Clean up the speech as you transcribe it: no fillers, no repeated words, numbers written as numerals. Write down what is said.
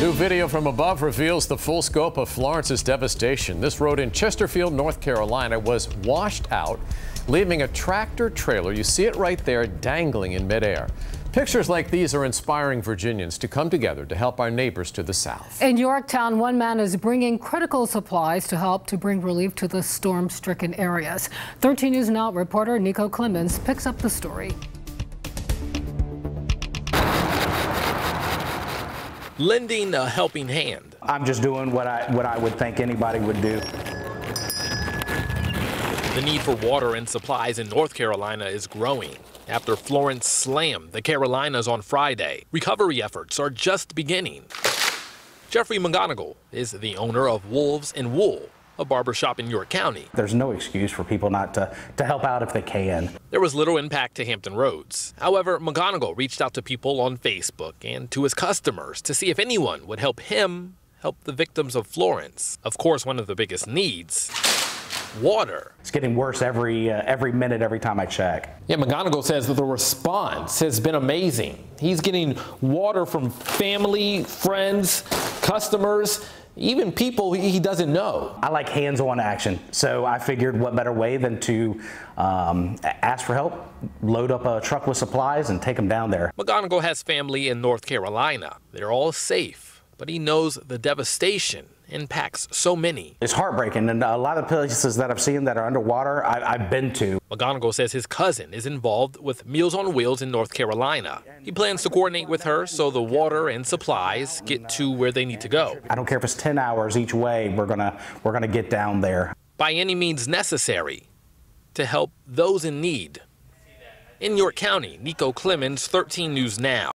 New video from above reveals the full scope of Florence's devastation. This road in Chesterfield, North Carolina was washed out, leaving a tractor trailer. You see it right there dangling in midair. Pictures like these are inspiring Virginians to come together to help our neighbors to the south. In Yorktown, one man is bringing critical supplies to help to bring relief to the storm-stricken areas. 13 News Now reporter Nico Clemens picks up the story. Lending a helping hand. I'm just doing what I would think anybody would do. The need for water and supplies in North Carolina is growing. After Florence slammed the Carolinas on Friday, recovery efforts are just beginning. Jeffrey McGonigal is the owner of Wolves and Wool, a barbershop in York County. There's no excuse for people not to help out if they can. There was little impact to Hampton Roads. However, McGonigal reached out to people on Facebook and to his customers to see if anyone would help him help the victims of Florence. Of course, one of the biggest needs, water. It's getting worse every minute, every time I check. Yeah, McGonigal says that the response has been amazing. He's getting water from family, friends, customers, even people he doesn't know. I like hands-on action, so I figured what better way than to ask for help, load up a truck with supplies, and take them down there. McGonigal has family in North Carolina. They're all safe, but he knows the devastation impacts so many. It's heartbreaking, and a lot of places that I've seen that are underwater, I've been to. McGonigal says his cousin is involved with Meals on Wheels in North Carolina. He plans to coordinate with her so the water and supplies get to where they need to go. I don't care if it's 10 hours each way, we're gonna get down there. By any means necessary to help those in need. In York County, Nico Clemens, 13 News Now.